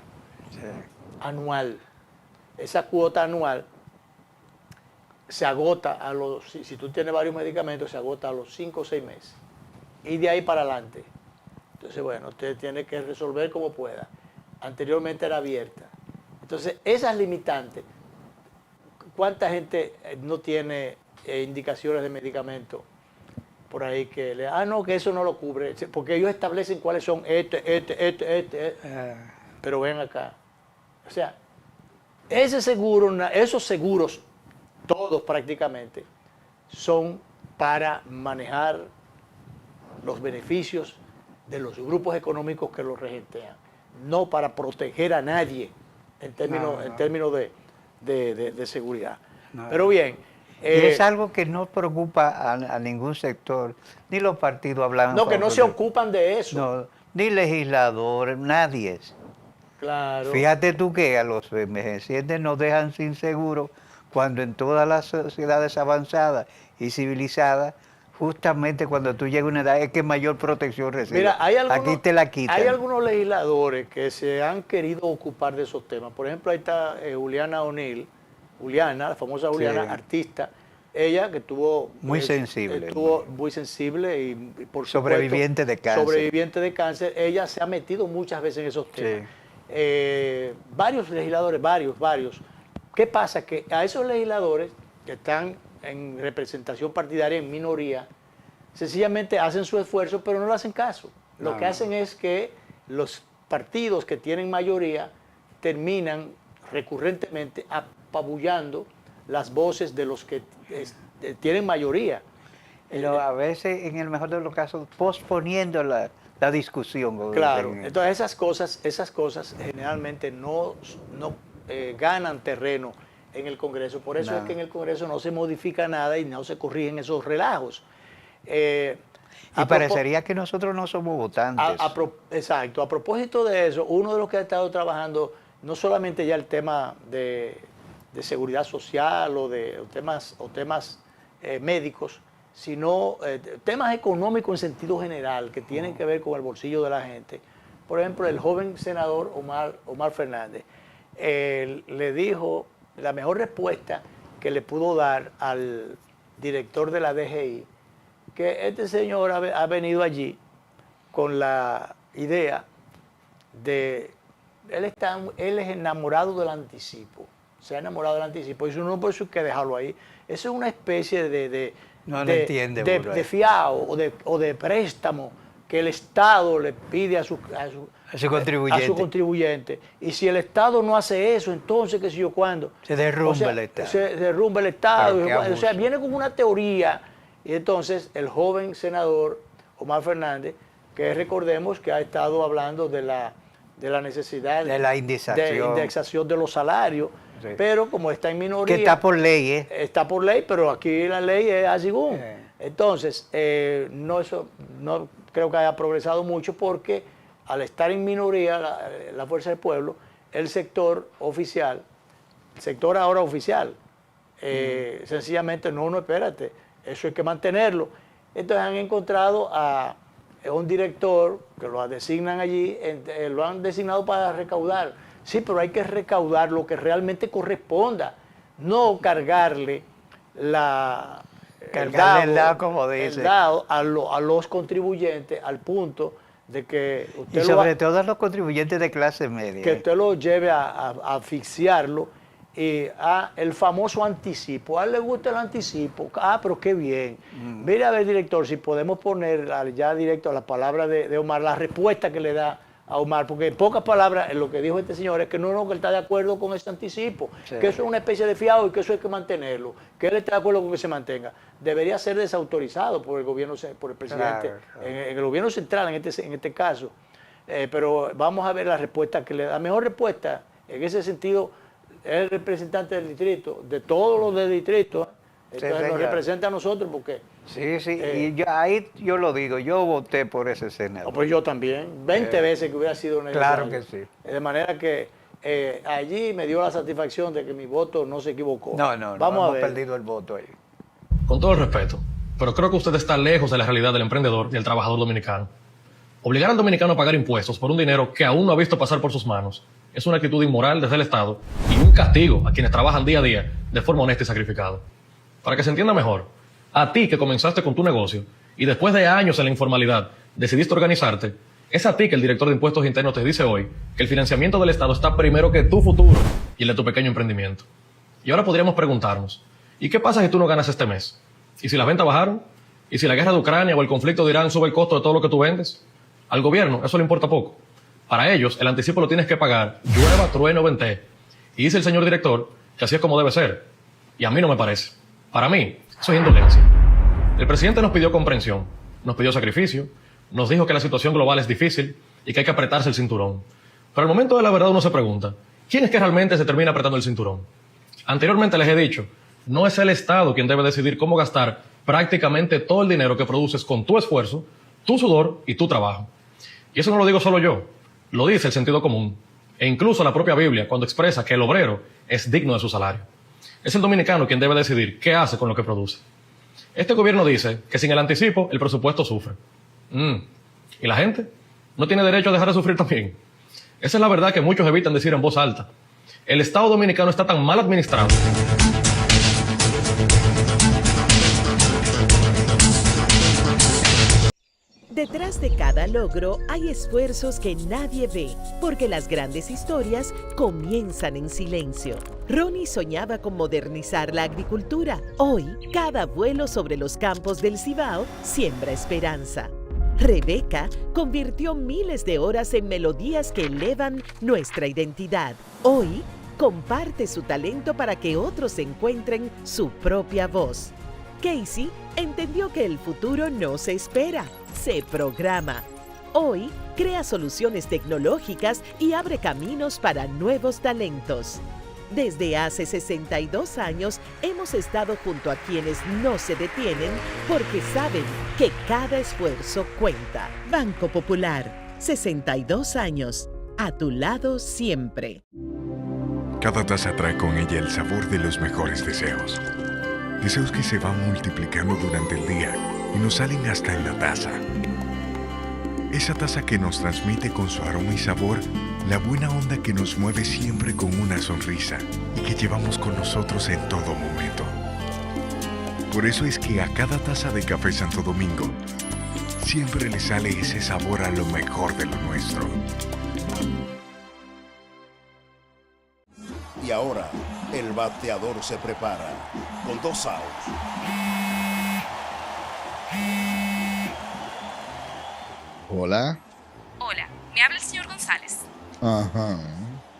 anual. Esa cuota anual se agota si tú tienes varios medicamentos, se agota a los 5 o 6 meses. Y de ahí para adelante. Entonces, bueno, usted tiene que resolver como pueda. Anteriormente era abierta. Entonces, esas limitantes, ¿cuánta gente no tiene indicaciones de medicamentos por ahí que que eso no lo cubre? Porque ellos establecen cuáles son pero ven acá. O sea, esos seguros, todos prácticamente, son para manejar los beneficios de los grupos económicos que los regentean, no para proteger a nadie. en términos de seguridad. Pero bien. Y es algo que no preocupa a ningún sector, ni los partidos hablan. No, que no se ocupan de eso. No, ni legisladores, nadie. Claro. Fíjate tú que a los envejecientes nos dejan sin seguro cuando en todas las sociedades avanzadas y civilizadas, justamente cuando tú llegas a una edad es que mayor protección recibes. Mira, aquí te la quitan. Hay algunos legisladores que se han querido ocupar de esos temas. Por ejemplo, ahí está Juliana O'Neill, la famosa Juliana, sí, artista. Ella que tuvo... Muy sensible. Estuvo muy sensible y por supuesto, sobreviviente de cáncer. Sobreviviente de cáncer. Ella se ha metido muchas veces en esos temas. Sí. Varios legisladores, varios. ¿Qué pasa? Que a esos legisladores que están en representación partidaria en minoría, sencillamente hacen su esfuerzo, pero no le hacen caso. Lo que hacen es que los partidos que tienen mayoría terminan recurrentemente apabullando las voces de los que tienen mayoría. Pero a veces, en el mejor de los casos, posponiendo la discusión. Claro, entonces esas cosas generalmente no ganan terreno en el Congreso. Por eso es que en el Congreso no se modifica nada y no se corrigen esos relajos. Y parecería que nosotros no somos votantes. Exacto. A propósito de eso, uno de los que ha estado trabajando, no solamente ya el tema de seguridad social o temas médicos, sino temas económicos en sentido general que tienen que ver con el bolsillo de la gente. Por ejemplo, el joven senador Omar Fernández le dijo la mejor respuesta que le pudo dar al director de la DGI, que este señor ha venido allí con la idea de... Él es enamorado del anticipo. Se ha enamorado del anticipo. Y eso no por eso hay que dejarlo ahí. Eso es una especie de fiado o de préstamo que el Estado le pide a su contribuyente. Y si el Estado no hace eso, entonces qué sé yo cuándo. Se derrumba el Estado. Se derrumba el Estado. O sea, viene como una teoría. Y entonces el joven senador Omar Fernández, que recordemos que ha estado hablando de la necesidad de la indexación de los salarios, sí, pero como está en minoría... Que está por ley, Está por ley, pero aquí la ley es así. Entonces, no creo que haya progresado mucho porque al estar en minoría la Fuerza del Pueblo, el sector oficial, sencillamente espérate, eso hay que mantenerlo. Entonces han encontrado a un director que lo designan allí, lo han designado para recaudar. Sí, pero hay que recaudar lo que realmente corresponda, no cargarle el dado a los contribuyentes al punto de que usted todo los contribuyentes de clase media. Que usted lo lleve a asfixiarlo y el famoso anticipo. A él le gusta el anticipo. Pero qué bien. Mire a ver, director, si podemos poner ya directo a la palabra de Omar, la respuesta que le da a Omar, porque en pocas palabras lo que dijo este señor es que que él está de acuerdo con este anticipo, sí, que eso es una especie de fiado y que eso hay que mantenerlo, que él está de acuerdo con que se mantenga. Debería ser desautorizado por el gobierno, por el presidente, claro. En el gobierno central en este caso. Pero vamos a ver la respuesta que le da. La mejor respuesta en ese sentido es el representante del distrito, de todos los del distrito. Entonces nos representa a nosotros porque... Sí, y ahí yo lo digo, yo voté por ese senador. Pues yo también, 20 veces que hubiera sido necesario. Claro que sí. De manera que allí me dio la satisfacción de que mi voto no se equivocó. No, hemos perdido el voto ahí. Con todo el respeto, pero creo que usted está lejos de la realidad del emprendedor y el trabajador dominicano. Obligar al dominicano a pagar impuestos por un dinero que aún no ha visto pasar por sus manos es una actitud inmoral desde el Estado y un castigo a quienes trabajan día a día de forma honesta y sacrificada. Para que se entienda mejor, a ti que comenzaste con tu negocio y después de años en la informalidad decidiste organizarte, es a ti que el director de Impuestos Internos te dice hoy que el financiamiento del Estado está primero que tu futuro y el de tu pequeño emprendimiento. Y ahora podríamos preguntarnos, ¿y qué pasa si tú no ganas este mes? ¿Y si las ventas bajaron? ¿Y si la guerra de Ucrania o el conflicto de Irán sube el costo de todo lo que tú vendes? Al gobierno eso le importa poco. Para ellos el anticipo lo tienes que pagar, llueva, trueno, vente. Y dice el señor director que así es como debe ser. Y a mí no me parece. Para mí, eso es indolencia. El presidente nos pidió comprensión, nos pidió sacrificio, nos dijo que la situación global es difícil y que hay que apretarse el cinturón. Pero al momento de la verdad uno se pregunta, ¿quién es que realmente se termina apretando el cinturón? Anteriormente les he dicho, no es el Estado quien debe decidir cómo gastar prácticamente todo el dinero que produces con tu esfuerzo, tu sudor y tu trabajo. Y eso no lo digo solo yo, lo dice el sentido común. E incluso la propia Biblia cuando expresa que el obrero es digno de su salario. Es el dominicano quien debe decidir qué hace con lo que produce. Este gobierno dice que sin el anticipo el presupuesto sufre. ¿Y la gente? ¿No tiene derecho a dejar de sufrir también? Esa es la verdad que muchos evitan decir en voz alta. El Estado dominicano está tan mal administrado. Detrás de cada logro hay esfuerzos que nadie ve, porque las grandes historias comienzan en silencio. Ronnie soñaba con modernizar la agricultura. Hoy, cada vuelo sobre los campos del Cibao siembra esperanza. Rebeca convirtió miles de horas en melodías que elevan nuestra identidad. Hoy, comparte su talento para que otros encuentren su propia voz. Casey entendió que el futuro no se espera, se programa. Hoy, crea soluciones tecnológicas y abre caminos para nuevos talentos. Desde hace 62 años hemos estado junto a quienes no se detienen porque saben que cada esfuerzo cuenta. Banco Popular, 62 años, a tu lado siempre. Cada taza trae con ella el sabor de los mejores deseos. Deseos que se van multiplicando durante el día y nos salen hasta en la taza. Esa taza que nos transmite con su aroma y sabor la buena onda que nos mueve siempre con una sonrisa y que llevamos con nosotros en todo momento. Por eso es que a cada taza de Café Santo Domingo siempre le sale ese sabor a lo mejor de lo nuestro. Y ahora, el bateador se prepara con 2 outs. Hola. Hola, me habla el señor González. Ajá.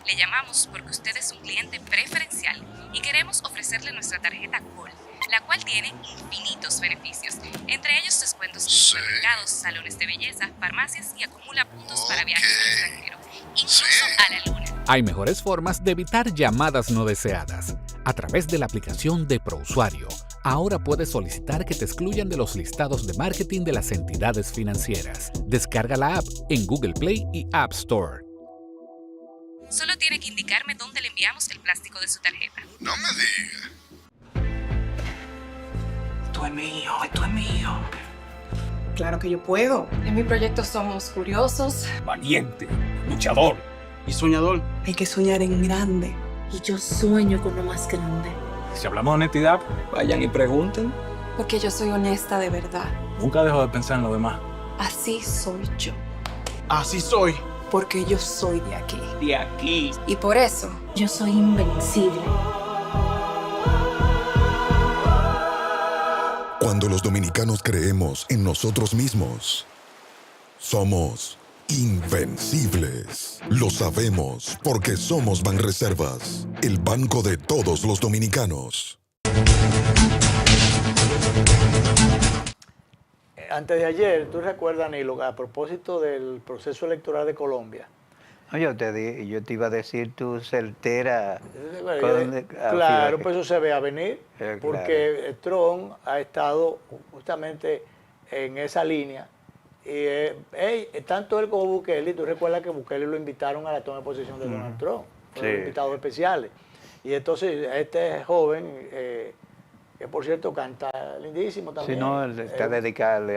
Le llamamos porque usted es un cliente preferencial y queremos ofrecerle nuestra tarjeta Gold, la cual tiene infinitos beneficios, entre ellos descuentos en supermercados, salones de belleza, farmacias y acumula puntos para viajes al extranjero, incluso a la luna. Hay mejores formas de evitar llamadas no deseadas. A través de la aplicación de ProUsuario, ahora puedes solicitar que te excluyan de los listados de marketing de las entidades financieras. Descarga la app en Google Play y App Store. Solo tiene que indicarme dónde le enviamos el plástico de su tarjeta. No me diga. Esto es mío, esto es mío. Claro que yo puedo. En mi proyecto somos curiosos, Valiente, luchador y soñador. Hay que soñar en grande. Y yo sueño con lo más grande. Si hablamos de honestidad, Vayan y pregunten. porque yo soy honesta de verdad. nunca dejo de pensar en lo demás. Así soy yo. Así soy. Porque yo soy de aquí. De aquí. Y por eso, Yo soy invencible. Cuando los dominicanos creemos en nosotros mismos, somos invencibles. Lo sabemos porque somos Banreservas, el banco de todos los dominicanos. Antes de ayer, ¿tú recuerdas, Nilo, a propósito del proceso electoral de Colombia? No, yo te iba a decir tu certera. Claro, pues eso se ve a venir, Claro. porque Trump ha estado justamente en esa línea. Y tanto él como Bukele, tú recuerdas que Bukele lo invitaron a la toma de posesión de Donald Trump, fueron invitados especiales. Y entonces este joven, que por cierto canta lindísimo también. Sí, no, él está dedicado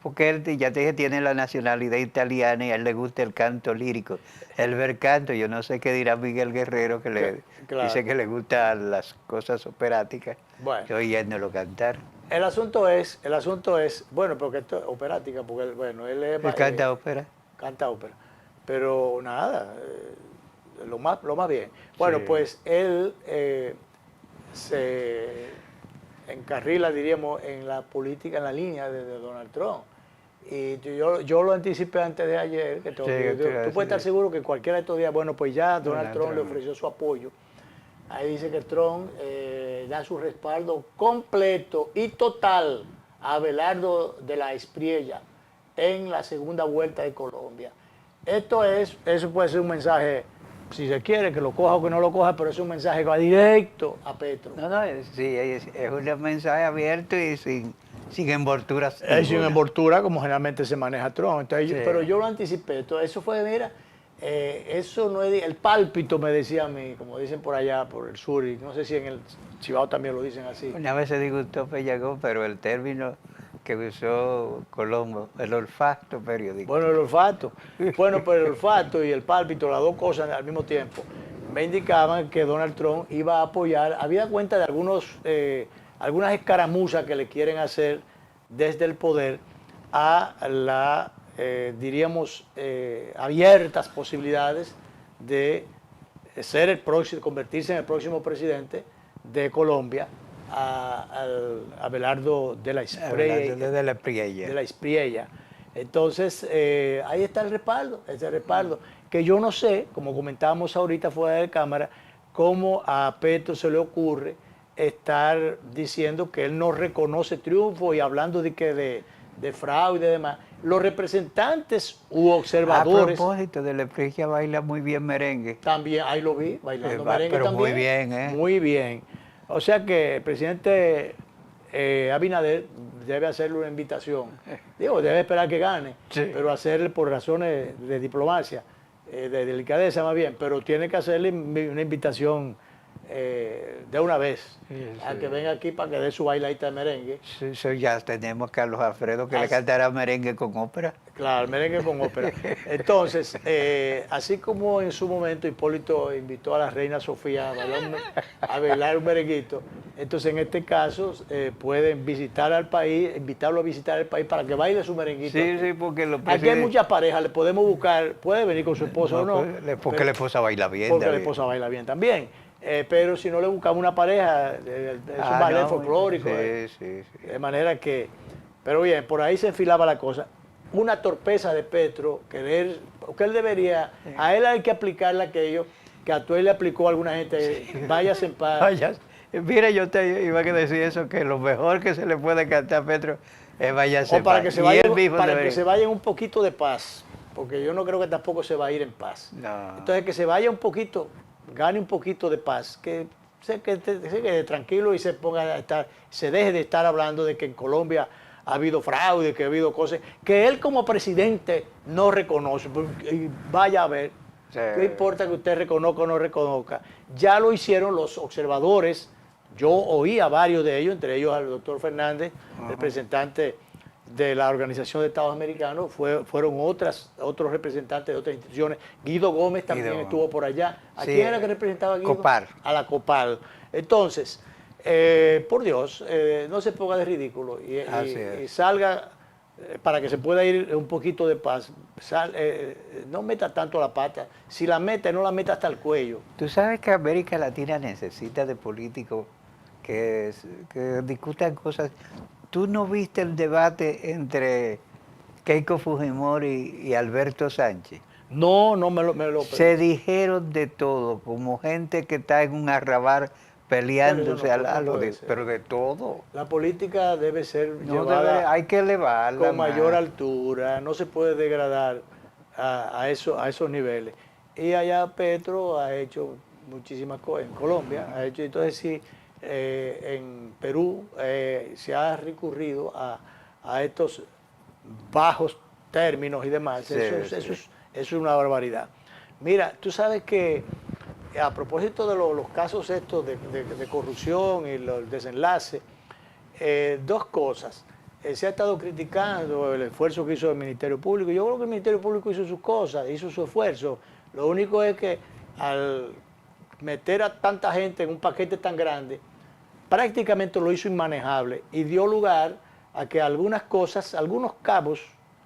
porque él ya te dije, tiene la nacionalidad italiana y a él le gusta el canto lírico, el bel canto. Yo no sé qué dirá Miguel Guerrero, que le dice que le gustan las cosas operáticas, bueno, oyéndolo cantar. El asunto es, bueno, porque esto es operática, porque bueno, él es... ¿Él canta ópera? Canta ópera, pero nada, lo más bien. Bueno, pues él se encarrila, diríamos, en la política, en la línea de Donald Trump. Y yo lo anticipé antes de ayer, que tú puedes estar seguro que cualquiera de estos días, bueno, pues ya Donald Trump le ofreció su apoyo. Ahí dice que Trump da su respaldo completo y total a Abelardo de la Espriella en la segunda vuelta de Colombia. Eso puede ser un mensaje si se quiere, que lo coja o que no lo coja, pero es un mensaje que va directo a Petro. No, sí, es un mensaje abierto y sin envolturas. Sin envoltura, como generalmente se maneja Trump. Entonces, sí. Pero yo lo anticipé. Eso fue, mira, eso no es... El pálpito me decía a mí, como dicen por allá, por el sur, y no sé si en el Cibao también lo dicen así. Una vez se disgustó Pellagó, pero el término que usó Colombo, el olfato periodístico. Bueno, el olfato. Bueno, pero el olfato y el pálpito, las dos cosas al mismo tiempo, me indicaban que Donald Trump iba a apoyar, habida cuenta de algunas escaramuzas que le quieren hacer desde el poder a la, diríamos, abiertas posibilidades de ser el próximo, convertirse en el próximo presidente de Colombia, a Abelardo de la Espriella. Entonces, ahí está el respaldo, ese respaldo, que yo no sé, como comentábamos ahorita fuera de cámara, cómo a Petro se le ocurre estar diciendo que él no reconoce triunfo y hablando de fraude y demás. Los representantes u observadores... A propósito, de la Espriella baila muy bien merengue. También, ahí lo vi, bailando merengue pero también. muy bien, Muy bien. O sea que el presidente Abinader debe hacerle una invitación. Digo, debe esperar que gane, sí, pero hacerle por razones de diplomacia, de delicadeza más bien, pero tiene que hacerle una invitación de una vez, a que venga aquí para que dé su bailadita de merengue. Sí, ya tenemos a Carlos Alfredo que le cantará merengue con ópera. Claro, merengue con ópera. Entonces, así como en su momento Hipólito invitó a la reina Sofía a bailar un merenguito, entonces en este caso pueden visitar al país, invitarlo a visitar el país para que baile su merenguito. Sí, porque aquí hay muchas parejas, le podemos buscar, puede venir con su esposa o no. Porque la esposa baila bien. Porque la esposa baila bien también. Pero si no le buscamos una pareja, es un ballet folclórico. Sí. De manera que, pero bien, por ahí se enfilaba la cosa. Una torpeza de Petro, querer, porque él debería, a él hay que aplicarle aquello que a Tuel le aplicó a alguna gente, váyase en paz. Mira, yo te iba a decir eso, que lo mejor que se le puede cantar a Petro es váyase en paz. Para que se vaya un poquito de paz, porque yo no creo que tampoco se va a ir en paz. No. Entonces que se vaya un poquito, gane un poquito de paz, que se quede tranquilo y se ponga a estar, se deje de estar hablando de que en Colombia ha habido fraude, que ha habido cosas que él como presidente no reconoce. Y vaya a ver, no importa que usted reconozca o no reconozca. Ya lo hicieron los observadores, yo oí a varios de ellos, entre ellos al doctor Fernández, representante de la Organización de Estados Americanos, fueron otros representantes de otras instituciones. Guido Gómez también estuvo por allá. ¿A quién era que representaba Guido? Copal. A la Copal. Entonces, por Dios, no se ponga de ridículo y salga para que se pueda ir un poquito de paz. No meta tanto la pata. Si la mete, no la meta hasta el cuello. Tú sabes que América Latina necesita de políticos que discutan cosas. ¿Tú no viste el debate entre Keiko Fujimori y Alberto Sánchez? No me lo Se dijeron de todo, como gente que está en un arrabal peleándose pero de todo. La política debe ser llevada, hay que elevarla con mayor altura, no se puede degradar a esos niveles. Y allá Petro ha hecho muchísimas cosas, en Colombia ha hecho, entonces sí, en Perú se ha recurrido a estos bajos términos y demás. Eso es una barbaridad. Mira, tú sabes que a propósito de los casos estos de corrupción y el desenlace, dos cosas. Se ha estado criticando el esfuerzo que hizo el Ministerio Público. Yo creo que el Ministerio Público hizo sus cosas, hizo su esfuerzo. Lo único es que al meter a tanta gente en un paquete tan grande, prácticamente lo hizo inmanejable y dio lugar a que algunas cosas, algunos cabos,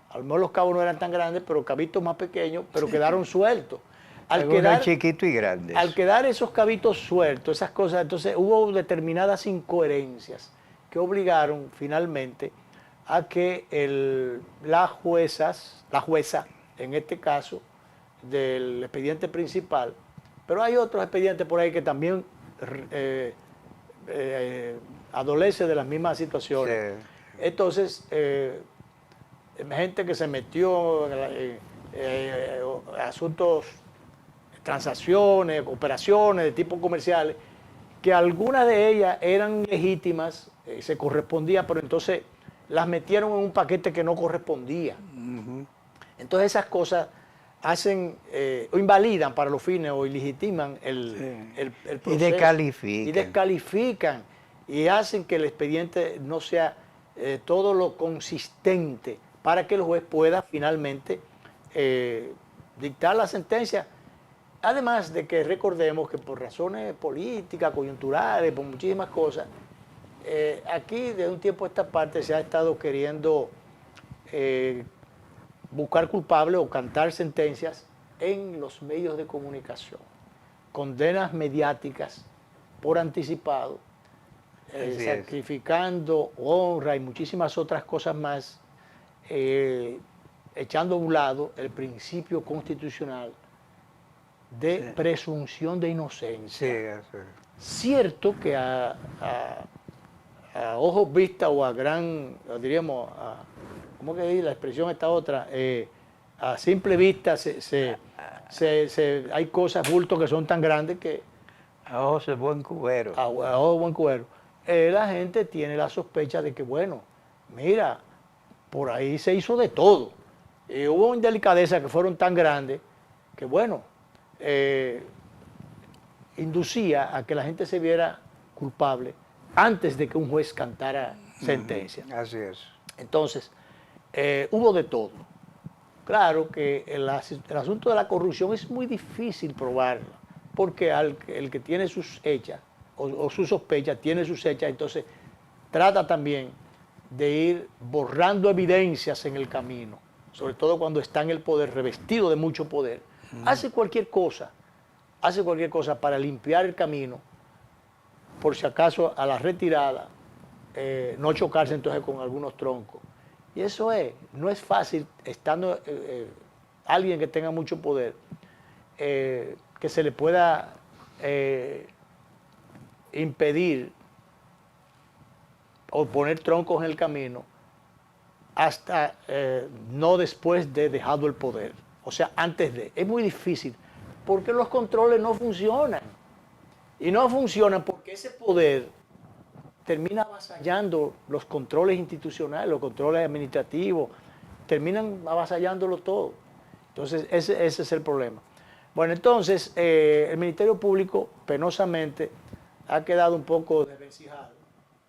a lo mejor los cabos no eran tan grandes, pero cabitos más pequeños, pero quedaron sueltos. Chiquitos y grandes. Al quedar esos cabitos sueltos, esas cosas, entonces hubo determinadas incoherencias que obligaron finalmente a que la jueza, en este caso, del expediente principal, pero hay otros expedientes por ahí que también adolece de las mismas situaciones. Sí. Entonces, gente que se metió en asuntos transacciones, operaciones de tipo comerciales, que algunas de ellas eran legítimas, se correspondían, pero entonces las metieron en un paquete que no correspondía. Entonces esas cosas hacen o invalidan para los fines o ilegitiman el proceso. Y descalifican. Y hacen que el expediente no sea todo lo consistente para que el juez pueda finalmente dictar la sentencia. Además de que recordemos que por razones políticas, coyunturales, por muchísimas cosas, aquí de un tiempo a esta parte se ha estado queriendo buscar culpables o cantar sentencias en los medios de comunicación, condenas mediáticas por anticipado, sacrificando honra y muchísimas otras cosas más, echando a un lado el principio constitucional de presunción de inocencia. Cierto que a ojos vistas o a gran, diríamos, ¿cómo que dice la expresión esta otra? A simple vista hay cosas, bultos que son tan grandes que... A ojos de buen cubero. A ojos de buen cubero. La gente tiene la sospecha de que, bueno, mira, por ahí se hizo de todo. Hubo indelicadezas que fueron tan grandes que, bueno, inducía a que la gente se viera culpable antes de que un juez cantara sentencia. Así es. Entonces, hubo de todo. Claro que el asunto de la corrupción es muy difícil probarla, porque el que tiene sus hechas o sus sospechas tiene sus hechas, entonces trata también de ir borrando evidencias en el camino, sobre todo cuando está en el poder, revestido de mucho poder. Hace cualquier cosa para limpiar el camino, por si acaso a la retirada, no chocarse entonces con algunos troncos. Y eso no es fácil, estando alguien que tenga mucho poder, que se le pueda impedir o poner troncos en el camino hasta no después de dejado el poder. O sea, antes de. Es muy difícil porque los controles no funcionan. Y no funcionan porque ese poder termina avasallando los controles institucionales, los controles administrativos, terminan avasallándolo todo. Entonces, ese es el problema. Bueno, entonces, el Ministerio Público, penosamente, ha quedado un poco desvencijado.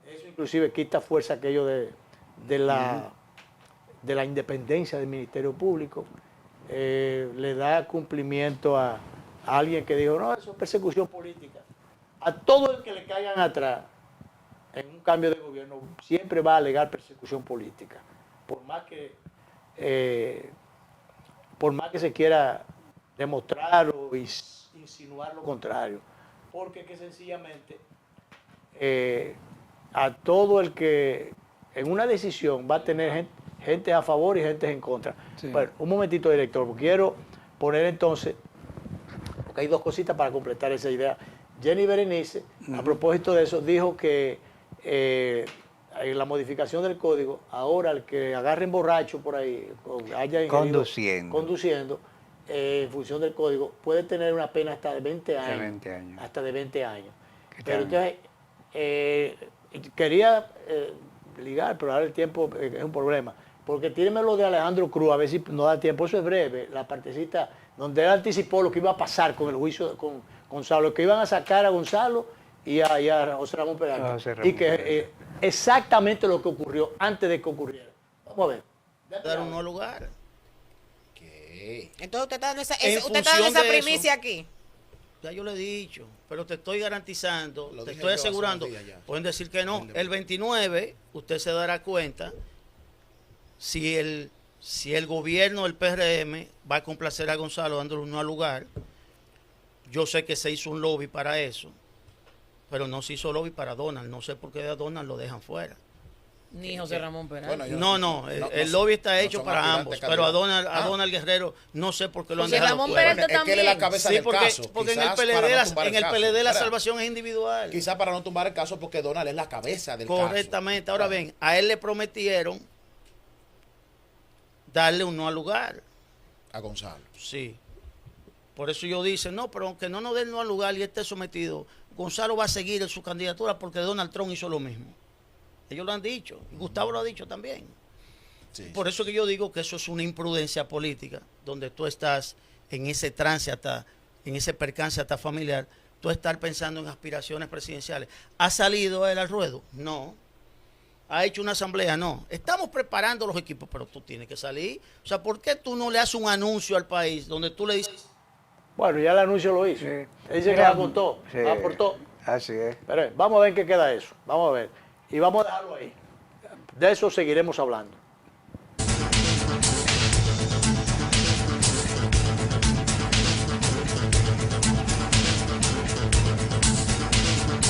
Eso inclusive quita fuerza aquello de la independencia del Ministerio Público. Le da cumplimiento a alguien que dijo, no, eso es persecución política. A todo el que le caigan atrás en un cambio de gobierno siempre va a alegar persecución política, por más que se quiera demostrar o insinuar lo contrario, porque que sencillamente a todo el que en una decisión va a tener gente a favor y gente en contra. Sí. Bueno, un momentito, director, porque quiero poner entonces, porque hay dos cositas para completar esa idea. Jenny Berenice, a propósito de eso, dijo que en la modificación del código, ahora el que agarren borracho por ahí, conduciendo en función del código, puede tener una pena hasta de 20 años. Hasta de 20 años. Pero entonces, quería ligar, pero ahora el tiempo es un problema. Porque tíreme lo de Alejandro Cruz, a ver si nos da tiempo. Eso es breve, la partecita donde él anticipó lo que iba a pasar con el juicio con Gonzalo, que iban a sacar a Gonzalo y a José Ramón Peralta. Y que exactamente lo que ocurrió antes de que ocurriera. Vamos a ver. Dar un nuevo lugar. ¿Qué? Entonces usted está dando esa primicia aquí. Ya yo le he dicho, pero te estoy garantizando, te estoy asegurando. Pueden decir que no. El 29 usted se dará cuenta si el gobierno del PRM va a complacer a Gonzalo dándole un nuevo lugar. Yo sé que se hizo un lobby para eso, pero no se hizo lobby para Donald. No sé por qué a Donald lo dejan fuera. Ni José Ramón Peralta. Bueno, el lobby está hecho para ambos, pero a Donald Guerrero no sé por qué lo han dejado fuera. José Ramón Peralta también. Es que él es la cabeza del caso. Porque en el PLD la salvación es individual. Quizás para no tumbar el caso porque Donald es la cabeza del caso. Correctamente. Ahora bien, a él le prometieron darle un nuevo lugar. A Gonzalo. Sí. Por eso yo dice, no, pero aunque no nos den al lugar y esté sometido, Gonzalo va a seguir en su candidatura porque Donald Trump hizo lo mismo. Ellos lo han dicho, y Gustavo lo ha dicho también. Sí, por eso que yo digo que eso es una imprudencia política, donde tú estás en ese trance hasta, en ese percance hasta familiar, tú estás pensando en aspiraciones presidenciales. ¿Ha salido él al ruedo? No. ¿Ha hecho una asamblea? No. Estamos preparando los equipos, pero tú tienes que salir. O sea, ¿por qué tú no le haces un anuncio al país donde tú le dices... Bueno, ya el anuncio lo hizo. Sí. Él dice que aportó. Sí. Aportó. Así es. Pero vamos a ver qué queda eso. Vamos a ver. Y vamos a dejarlo ahí. De eso seguiremos hablando.